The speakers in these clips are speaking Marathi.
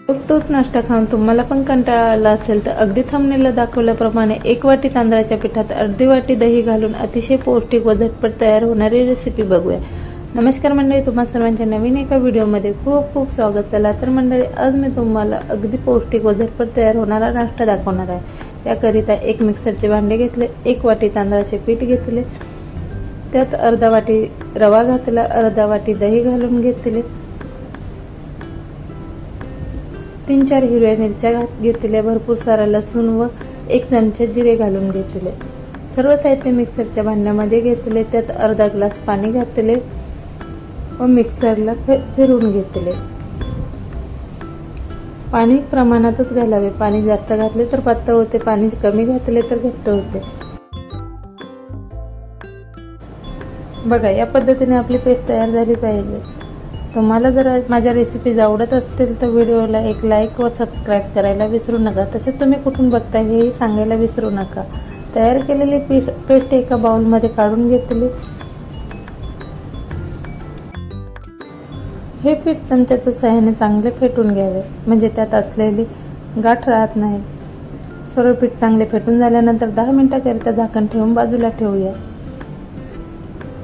तोच नाश्ता खाऊन तुम्हाला पण कंटाळा आला असेल तर अगदी थंबनेलला दाखवल्याप्रमाणे 1 वाटी तांदळाच्या पिठात अर्धी वाटी दही घालून अतिशय पौष्टिक व झटपट तयार होणारी रेसिपी बघूया। नमस्कार मंडळी, तुम्हा सर्वांच्या नवीन एका व्हिडिओमध्ये खूप खूप स्वागत। चला तर मंडळी, आज मी तुम्हाला अगदी पौष्टिक व झटपट तयार होणारा नाश्ता दाखवणार आहे। त्याकरिता एक मिक्सरचे भांडे घेतले, 1 वाटी तांदळाचे पीठ घेतले, त्यात अर्धा वाटी रवा घातला, अर्धा वाटी दही घालून घेतले, 3-4 हिरव्या मिरच्या घेतल्या, भरपूर सारा लसूण व 1 चमचा जिरे घालून घेतले। सर्व साहित्य मिक्सरच्या भांड्यामध्ये घेतले, त्यात अर्धा ग्लास पाणी घातले व मिक्सरला फिरवून घेतले। पाणी प्रमाणातच घालावे, पाणी जास्त घातले तर पातळ होते, पाणी कमी घातले तर घट्ट होते। बघा, या पद्धतीने आपली पेस्ट तयार झाली पाहिजे। तुम्हाला जर माझ्या रेसिपीज आवडत असतील तर व्हिडिओला एक लाईक व सबस्क्राईब करायला विसरू नका। तसेच तुम्ही कुठून बघताय हेही सांगायला विसरू नका। तयार केलेली पेस्ट एका बाउलमध्ये काढून घेतली। हे पीठ चमच्याच्या सहाय्याने चांगले फेटून घ्यावे, म्हणजे त्यात असलेली गाठ राहत नाही। सर्व पीठ चांगले फेटून झाल्यानंतर 10 मिनिटांकरिता झाकण ठेवून बाजूला ठेवूया।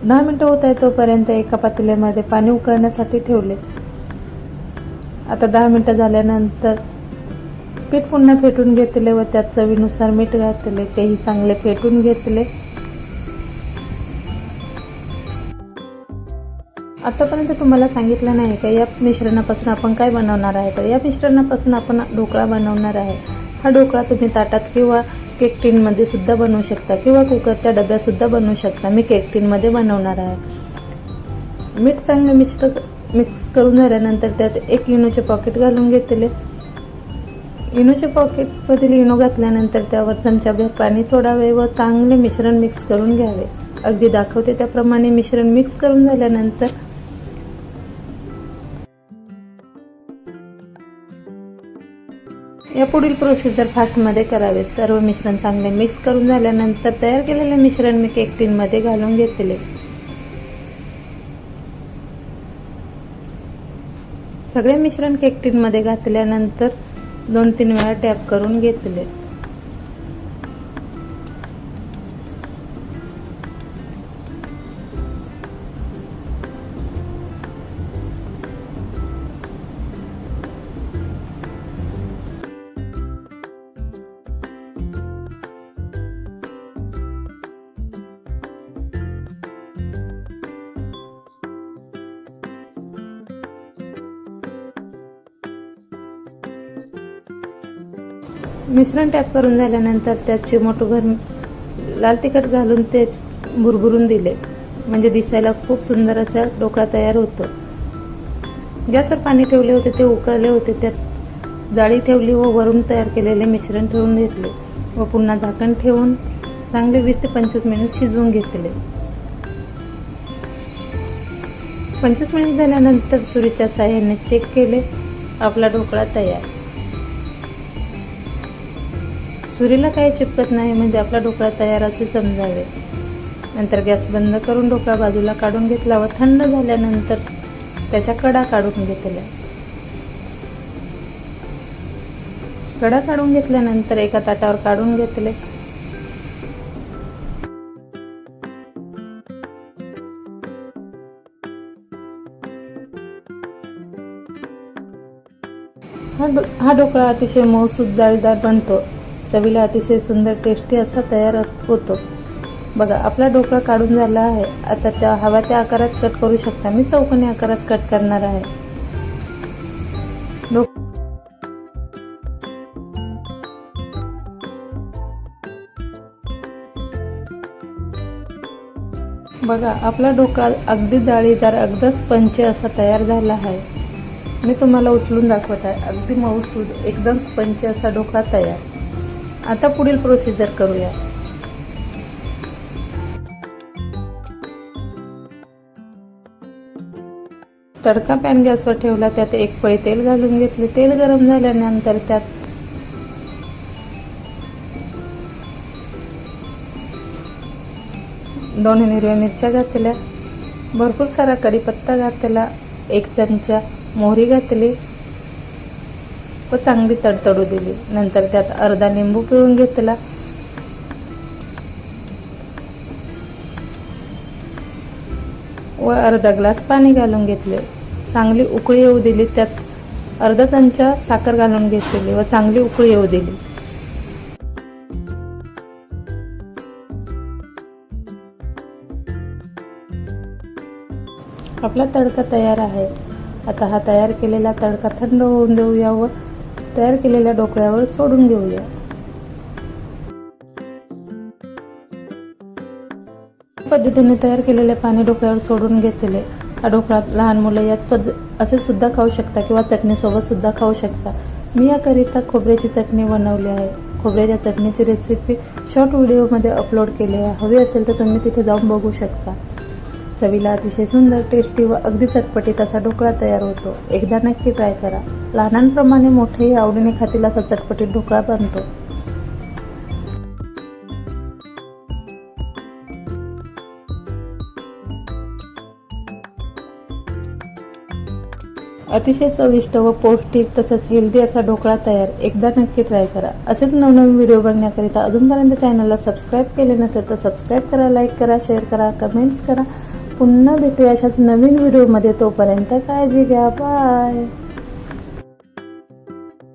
10 मिनिटं होत आहे तोपर्यंत एका पातेल्यामध्ये पाणी उकळण्यासाठी ठेवले। आता 10 मिनिटं झाल्यानंतर पीठ पुन्हा फेटून घेतले व त्यात चवीनुसार मीठ घातले, तेही चांगले फेटून घेतले। आतापर्यंत तुम्हाला सांगितलं नाही का या मिश्रणापासून आपण काय बनवणार आहे, तर या मिश्रणापासून आपण ढोकळा बनवणार आहे। हा ढोकळा तुम्ही ताटात किंवा केक टिनमध्ये सुद्धा बनवू शकता किंवा कुकरच्या डब्यात सुद्धा बनवू शकता। मी केक टिनमध्ये बनवणार आहे। मीठ चांगले मिक्स करून झाल्यानंतर त्यात 1 इनोचे पॉकेट घालून घेतले। इनोच्या पॉकेटमधील इनो घातल्यानंतर त्यावर चमचाभर पाणी सोडावे व चांगले मिश्रण मिक्स करून घ्यावे। अगदी दाखवते त्याप्रमाणे मिश्रण मिक्स करून झाल्यानंतर या पुढील प्रोसिजर फास्टमध्ये करावे। सर्व मिश्रण चांगले मिक्स करून झाल्यानंतर तयार केलेले मिश्रण मी केक टिनमध्ये घालून घेतले। सगळे मिश्रण केक टिनमध्ये घातल्यानंतर 2-3 वेळा टॅप करून घेतले। मिश्रण टॅप करून झाल्यानंतर त्यात चिमूटभर लाल तिखट घालून ते भुरभुरून दिले, म्हणजे दिसायला खूप सुंदर असा ढोकळा तयार होतो। गॅसवर पाणी ठेवले होते, ते उकळले होते, त्यात जाळी ठेवली व वरून तयार केलेले मिश्रण ठेवून घेतले व पुन्हा झाकण ठेवून चांगले 20 ते 25 मिनिट शिजवून घेतले। 25 मिनिट झाल्यानंतर सुरीच्या साहाय्याने चेक केले, आपला ढोकळा तयार। सुरीला काही चिपकत नाही, म्हणजे आपला ढोकळा तयार असे समजावे। नंतर गॅस बंद करून ढोकळा बाजूला काढून घेतला व थंड झाल्यानंतर त्याच्या कडा काढून घेतल्या। कडा काढून घेतल्यानंतर एका ताटावर काढून घेतले। हा ढोकळा अतिशय मऊसूद जाळीदार बनतो, चवीला अतिशय सुंदर टेस्टी असा तयार होतो। बघा, आपला ढोकळा काढून झाला आहे। आता त्या हव्या त्या आकारात कट करू शकता। मी चौकोनी आकारात कट करणार आहे। बघा, आपला ढोकळा अगदी जाळीदार, अगदी स्पंच असा तयार झाला आहे। मी तुम्हाला उचलून दाखवत आहे। अगदी मऊसूद, एकदम स्पंच असा ढोकळा तयार। आता पुढील प्रोसिजर करूया। तडका पॅन गॅसवर ठेवला, त्यात 1 पळी तेल घालून घेतले। तेल गरम झाल्यानंतर त्यात 2 हिरव्या मिरच्या घातल्या, भरपूर सारा कढीपत्ता घातला, 1 चमचा मोहरी घातली, व चांगली तडतडू दिली. नंतर त्यात अर्धा लिंबू पिळून घेतला व अर्धा ग्लास पाणी घालून घेतले. चांगली उकळी येऊ दिली. त्यात अर्धा चमचा साखर घालून घेतलेली व चांगली उकळी येऊ दिली. आपला तडका तयार आहे. आता हा तयार केलेला तडका थंड होऊन देऊया व तयार केलेल्या ढोकळ्यावर सोडून घेऊया. पद्धतीने तयार केलेले पाणी ढोकळ्यावर सोडून घेतले. हा ढोकळा लहान मुलं यात असे सुद्धा खाऊ शकता किंवा चटणीसोबत सुद्धा खाऊ शकता. मी याकरिता खोबऱ्याची चटणी बनवली आहे. खोबऱ्याच्या चटणीची रेसिपी शॉर्ट व्हिडिओमध्ये अपलोड केली आहे. हवी असेल तर तुम्ही तिथे जाऊन बघू शकता. चवीला अतिशय सुंदर, टेस्टी व अगदी चटपटीत असा ढोकळा तयार होतो. एकदा नक्की ट्राय करा. लहानांप्रमाणे मोठेही आवडीने खातील असा चटपटीत ढोकळा बनतो. अतिशय चविष्ट व पौष्टिक तसंच हेल्दी असा ढोकळा तयार. एकदा नक्की ट्राय करा. असेच नवनवीन व्हिडिओ बघण्याकरिता अजूनपर्यंत चॅनलला सबस्क्राईब केले नसेल तर सबस्क्राईब करा, लाईक करा, शेअर करा, कमेंट्स करा. पुन्हा भेटूया अशाच नवीन व्हिडिओमध्ये. तोपर्यंत काळजी घ्या. बाय.